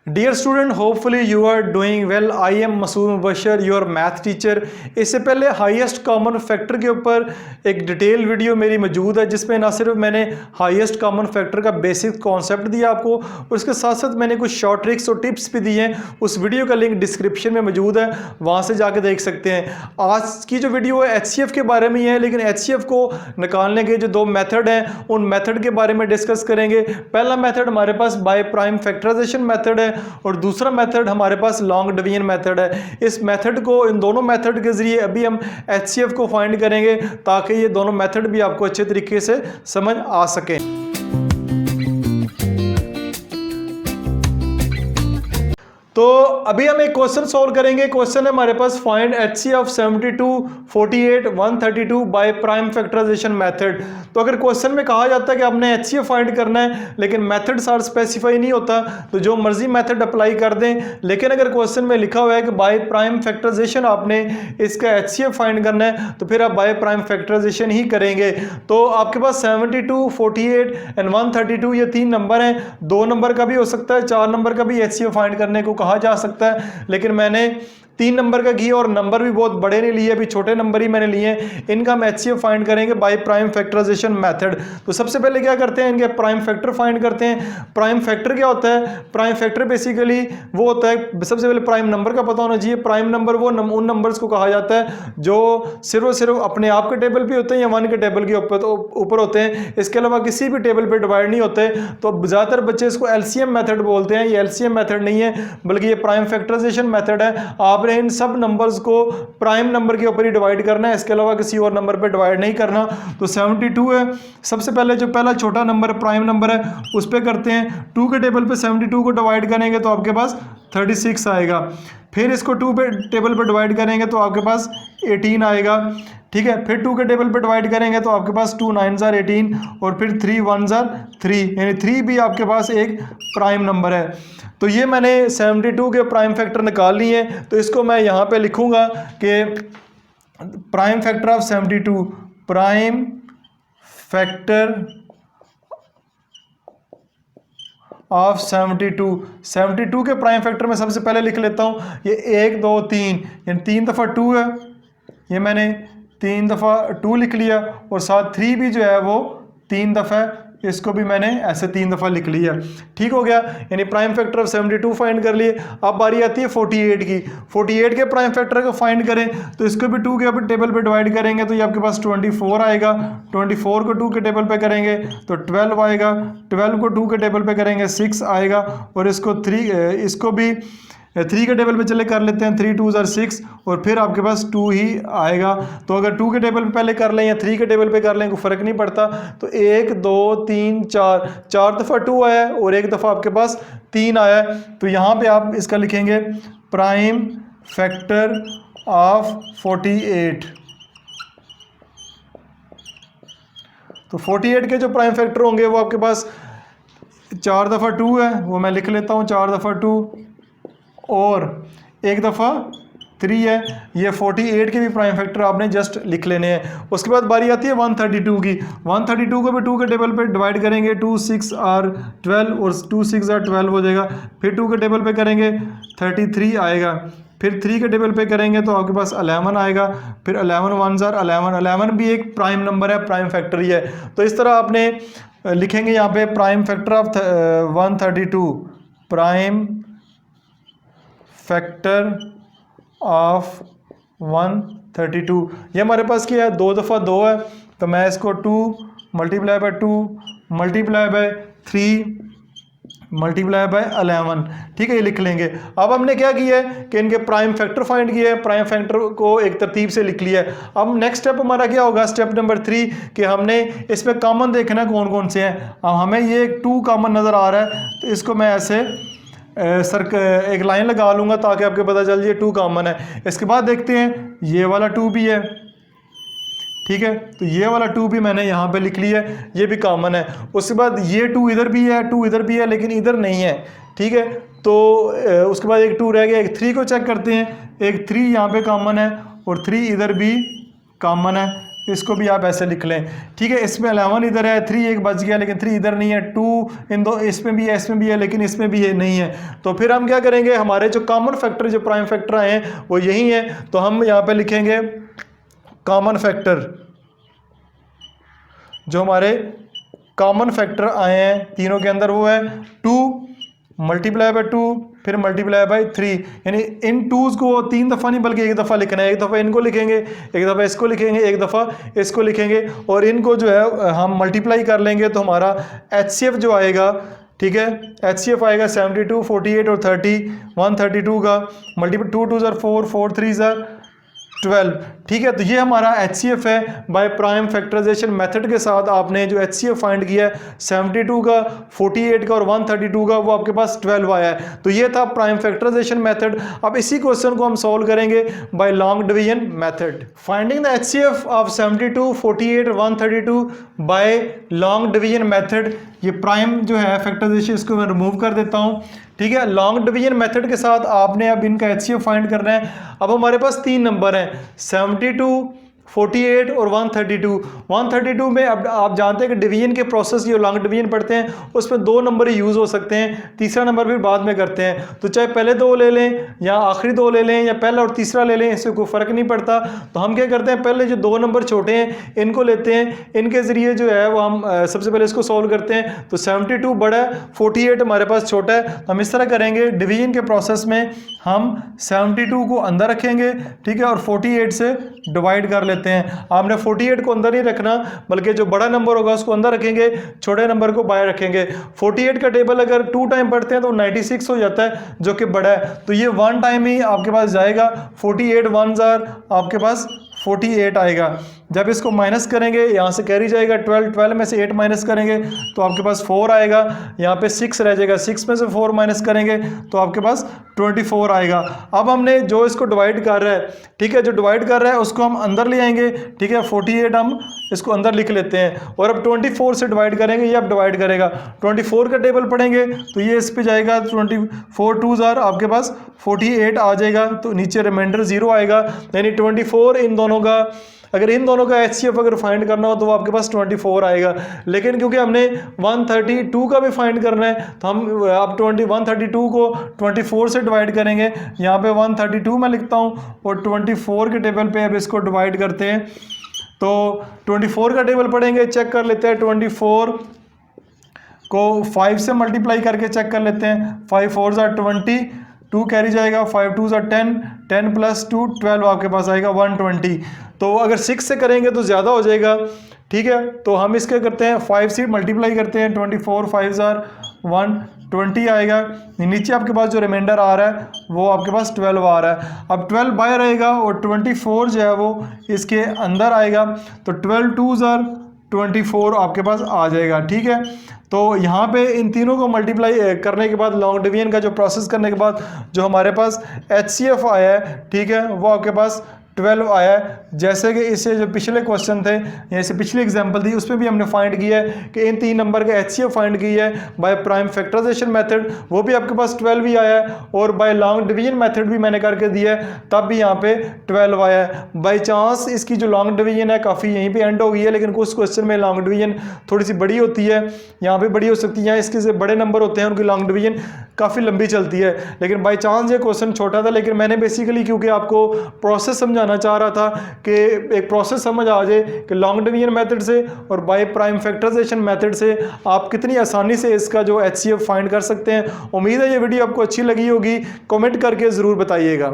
Dear student, hopefully you are doing well. I am Masood Mubashar, your math teacher. इससे पहले highest common factor के ऊपर एक डिटेल वीडियो मेरी मौजूद है, जिसमें ना सिर्फ मैंने हाईएस्ट कॉमन फैक्टर का बेसिक कॉन्सेप्ट दिया आपको, उसके साथ साथ मैंने कुछ शॉर्ट ट्रिक्स और टिप्स भी दिए हैं। उस वीडियो का लिंक डिस्क्रिप्शन में मौजूद है, वहाँ से जाके देख सकते हैं। आज की जो वीडियो है HCF के बारे में ही है, लेकिन HCF को निकालने के जो दो मेथड हैं उन मेथड के बारे में डिस्कस करेंगे। पहला मेथड हमारे पास बाय प्राइम फैक्टराइजेशन मेथड है और दूसरा मेथड हमारे पास लॉन्ग डिवीजन मेथड है। इस मेथड को, इन दोनों मेथड के जरिए अभी हम HCF को फाइंड करेंगे, ताकि ये दोनों मेथड भी आपको अच्छे तरीके से समझ आ सके। तो अभी हम एक क्वेश्चन सॉल्व करेंगे। क्वेश्चन है हमारे पास, find HCF 72, 48, 132 by prime factorization method. तो अगर क्वेश्चन में कहा जाता है कि आपने HCF फाइंड करना है, लेकिन मेथड सार स्पेसिफाई नहीं होता, तो जो मर्जी मेथड अप्लाई कर दें। लेकिन अगर क्वेश्चन में लिखा हुआ है कि बाय प्राइम फैक्टराइजेशन आपने इसका HCF फाइंड करना है, तो फिर आप बाय प्राइम फैक्टराइजेशन ही करेंगे। तो आपके पास 72, 48 एंड 132 ये तीन नंबर हैं। 2 नंबर का भी हो सकता है, 4 नंबर का भी HCF फाइंड करने को कहा जा सकता है, लेकिन मैंने 3 नंबर का किया और नंबर भी बहुत बड़े नहीं लिए, अभी छोटे नंबर ही मैंने लिए। इनका हम HCF फाइंड करेंगे बाय प्राइम फैक्टराइजेशन मेथड। तो सबसे पहले क्या करते हैं, इनके प्राइम फैक्टर फाइंड करते हैं। प्राइम फैक्टर क्या होता है? प्राइम फैक्टर बेसिकली वो होता है, सबसे पहले प्राइम नंबर का पता होना चाहिए। प्राइम नंबर वो उन नंबर्स को कहा जाता है जो सिर्फ अपने आप के टेबल पे होते हैं या 1 के टेबल के ऊपर होते हैं, इसके अलावा किसी भी टेबल पे डिवाइड नहीं होते। तो ज़्यादातर बच्चे इसको LCM मेथड बोलते हैं। ये LCM मेथड नहीं है, बल्कि ये प्राइम फैक्टराइजेशन मेथड है। आपने इन सब नंबर्स को प्राइम नंबर के ऊपर ही डिवाइड करना है, इसके अलावा किसी और नंबर पे डिवाइड नहीं करना। तो 72 है, सबसे पहले जो पहला छोटा नंबर प्राइम नंबर है उस पे करते हैं। 2 के टेबल पे 72 को डिवाइड करेंगे तो आपके पास 36 आएगा। फिर इसको 2 पे टेबल पे डिवाइड करेंगे तो आपके पास 18 आएगा। ठीक है, फिर 2 के टेबल पे डिवाइड करेंगे तो आपके पास 2 9 जार 18 और फिर 3 1 जार 3, यानी 3 भी आपके पास एक प्राइम नंबर है। तो ये मैंने 72 के प्राइम फैक्टर निकाल लिए। तो इसको मैं यहाँ पे लिखूँगा कि prime factor of 72, prime factor of 72 के प्राइम फैक्टर में सबसे पहले लिख लेता हूँ, ये 1 2 3, यानी 3 दफ़ा 2 है, ये मैंने 3 दफ़ा 2 लिख लिया, और साथ 3 भी जो है वो 3 दफ़ा है, इसको भी मैंने ऐसे 3 दफ़ा लिख लिया। ठीक हो गया, यानी प्राइम फैक्टर ऑफ 72 फाइंड कर लिए। अब बारी आती है 48 की। 48 के प्राइम फैक्टर को फाइंड करें तो इसको भी 2 के टेबल पे डिवाइड करेंगे तो ये आपके पास 24 आएगा। 24 को 2 के टेबल पे करेंगे तो 12 आएगा। 12 को 2 के टेबल पे करेंगे 6 आएगा, और इसको भी 3 के टेबल पे चले कर लेते हैं। 3 2 जार 6 और फिर आपके पास 2 ही आएगा। तो अगर 2 के टेबल पे पहले कर लें या 3 के टेबल पे कर लें, कोई फ़र्क नहीं पड़ता। तो 1 2 3 4 दफ़ा 2 आया है और एक दफ़ा आपके पास 3 आया है। तो यहाँ पे आप इसका लिखेंगे प्राइम फैक्टर ऑफ 48। तो 48 के जो प्राइम फैक्टर होंगे वो आपके पास 4 दफ़ा 2 है, वो मैं लिख लेता हूँ 4 दफ़ा 2, और एक दफ़ा 3 है। ये 48 के भी प्राइम फैक्टर आपने जस्ट लिख लेने हैं। उसके बाद बारी आती है 132 की। 132 को भी 2 के टेबल पे डिवाइड करेंगे, 2 6 आर 12 और 2 6 आर 12 हो जाएगा। फिर 2 के टेबल पे करेंगे 33 आएगा। फिर 3 के टेबल पे करेंगे तो आपके पास 11 आएगा। फिर 11 1 जार 11, 11 भी एक प्राइम नंबर है, प्राइम फैक्टर ही है। तो इस तरह आपने लिखेंगे यहाँ पे prime factor of 132, prime factor of 132। ये हमारे पास क्या है, 2 दफ़ा 2 है, तो मैं इसको 2 multiply by 2 multiply by 3 multiply by 11, ठीक है, ये लिख लेंगे। अब हमने क्या किया है कि इनके प्राइम फैक्टर फाइंड किया है, प्राइम फैक्टर को एक तरतीब से लिख लिया है। अब नेक्स्ट स्टेप हमारा क्या होगा, स्टेप नंबर 3, कि हमने इसमें कॉमन देखना कौन कौन से हैं। अब हमें ये 2 कॉमन नज़र आ रहा है, तो इसको मैं ऐसे एक लाइन लगा लूँगा ताकि आपको पता चल जाए 2 कॉमन है। इसके बाद देखते हैं ये वाला 2 भी है, ठीक है, तो ये वाला 2 भी मैंने यहाँ पे लिख लिया है, ये भी कॉमन है। उसके बाद ये 2 इधर भी है, 2 इधर भी है, लेकिन इधर नहीं है, ठीक है। तो उसके बाद एक 2 रह गया। एक 3 को चेक करते हैं, एक 3 यहाँ पे कॉमन है और 3 इधर भी कॉमन है। इसको भी आप ऐसे लिख लें, ठीक है। इसमें 11 इधर है, 3 एक बच गया लेकिन 3 इधर नहीं है, 2 इन दो इसमें भी है, इसमें भी है, लेकिन इसमें भी है नहीं है। तो फिर हम क्या करेंगे, हमारे जो कॉमन फैक्टर जो प्राइम फैक्टर आए हैं वो यही है, तो हम यहाँ पे लिखेंगे कॉमन फैक्टर, जो हमारे कॉमन फैक्टर आए हैं तीनों के अंदर वो है 2 मल्टीप्लाई बाय 2 फिर मल्टीप्लाई बाय 3, यानी इन टूज़ को 3 दफ़ा नहीं बल्कि एक दफ़ा लिखना है। एक दफ़ा इनको लिखेंगे, एक दफ़ा इसको लिखेंगे, एक दफ़ा इसको लिखेंगे, और इनको जो है हम मल्टीप्लाई कर लेंगे तो हमारा HCF जो आएगा, ठीक है, HCF आएगा 72, 48 और 30, 132 का मल्टीपल 2 2 4, 4 3 12, ठीक है। तो ये हमारा HCF है बाय प्राइम फैक्टराइजेशन मेथड के साथ आपने जो HCF फाइंड किया है 72 का, 48 का और 132 का, वो आपके पास 12 आया है। तो ये था प्राइम फैक्टराइजेशन मेथड। अब इसी क्वेश्चन को हम सॉल्व करेंगे by long division method. Finding the HCF of 72, 48 और 132 बाय लॉन्ग डिवीजन मेथड। ये प्राइम जो है फैक्टराइजेशन, इसको मैं रिमूव कर देता हूँ, ठीक है। लॉन्ग डिवीजन मेथड के साथ आपने अब इनका HCF फाइंड करना है। अब हमारे पास 3 नंबर हैं 72, 48 और 132। 132 में अब आप जानते हैं कि डिवीजन के प्रोसेस जो लॉन्ग डिवीजन पढ़ते हैं उसमें 2 नंबर ही यूज़ हो सकते हैं, तीसरा नंबर फिर बाद में करते हैं। तो चाहे पहले 2 ले लें या आखिरी 2 ले लें या पहला और तीसरा ले लें, इससे कोई फ़र्क नहीं पड़ता। तो हम क्या करते हैं, पहले जो 2 नंबर छोटे हैं इनको लेते हैं, इनके ज़रिए जो है वो हम सबसे पहले इसको सॉल्व करते हैं। तो 72 बड़ा है, 48 हमारे पास छोटा है। हम इस तरह करेंगे, डिवीजन के प्रोसेस में हम 72 को अंदर रखेंगे, ठीक है, और 48 से डिवाइड कर लेते हैं। आपने 48 को अंदर नहीं रखना बल्कि जो बड़ा नंबर होगा उसको अंदर रखेंगे, छोटे नंबर को बाहर रखेंगे। 48 का टेबल अगर 2 टाइम पढ़ते हैं तो 96 हो जाता है जो कि बड़ा है, तो ये 1 टाइम ही आपके पास जाएगा। 48 1 आपके पास 48 आएगा। जब इसको माइनस करेंगे यहाँ से कैरी जाएगा 12, 12 में से 8 माइनस करेंगे तो आपके पास 4 आएगा, यहाँ पे 6 रह जाएगा, 6 में से 4 माइनस करेंगे तो आपके पास 24 आएगा। अब हमने जो इसको डिवाइड कर रहा है, ठीक है, जो डिवाइड कर रहा है उसको हम अंदर ले आएंगे, ठीक है, 48 हम इसको अंदर लिख लेते हैं, और अब 24 से डिवाइड करेंगे, ये अब डिवाइड करेगा। 24 का टेबल पढ़ेंगे तो ये इस पे जाएगा, 24 2 आपके पास 48 आ जाएगा, तो नीचे रिमाइंडर 0 आएगा, यानी 24 इन दोनों का, अगर इन दोनों का HCF अगर फाइंड करना हो तो वो आपके पास 24 आएगा। लेकिन क्योंकि हमने 132 का भी फाइंड करना है तो हम अब 132 को 24 से डिवाइड करेंगे। यहाँ पे 132 मैं लिखता हूँ और 24 के टेबल पे अब इसको डिवाइड करते हैं। तो 24 का टेबल पढ़ेंगे, चेक कर लेते हैं, 24 को 5 से मल्टीप्लाई करके चेक कर लेते हैं। 5 4 20, 2 कैरी जाएगा, 5 2 10, 10 + 2 12 आपके पास आएगा 120। तो अगर 6 से करेंगे तो ज़्यादा हो जाएगा, ठीक है। तो हम इसके करते हैं 5 से मल्टीप्लाई करते हैं, 24 5 120 आएगा। नीचे आपके पास जो रिमाइंडर आ रहा है वो आपके पास 12 आ रहा है। अब 12 बाहर आएगा और 24 जो है वो इसके अंदर आएगा, तो 12 2 24 आपके पास आ जाएगा, ठीक है। तो यहाँ पे इन तीनों को मल्टीप्लाई करने के बाद, लॉन्ग डिवीजन का जो प्रोसेस करने के बाद जो हमारे पास HCF आया है, ठीक है, वो आपके पास 12 आया है। जैसे कि इससे जो पिछले क्वेश्चन थे, जैसे पिछली एग्जांपल थी उसमें भी हमने फाइंड किया है कि इन 3 नंबर का HCF फाइंड किया है बाय प्राइम फैक्टराइजेशन मेथड, वो भी आपके पास 12 ही आया है, और बाय लॉन्ग डिवीजन मेथड भी मैंने करके दिया है, तब भी यहाँ पे 12 आया है। बाई चांस इसकी जो लॉन्ग डिवीजन है काफ़ी यहीं पे एंड हो गई है, लेकिन कुछ क्वेश्चन में लॉन्ग डिवीजन थोड़ी सी बड़ी होती है, यहाँ पे बड़ी हो सकती है, इसके से बड़े नंबर होते हैं उनकी लॉन्ग डिवीजन काफ़ी लंबी चलती है। लेकिन बाई चांस ये क्वेश्चन छोटा था, लेकिन मैंने बेसिकली क्योंकि आपको प्रोसेस समझाना चाह रहा था कि एक प्रोसेस समझ आ जाए कि लॉन्ग डिवीजन मेथड से और बाय प्राइम फैक्टराइजेशन मेथड से आप कितनी आसानी से इसका जो HCF फाइंड कर सकते हैं। उम्मीद है ये वीडियो आपको अच्छी लगी होगी, कमेंट करके ज़रूर बताइएगा।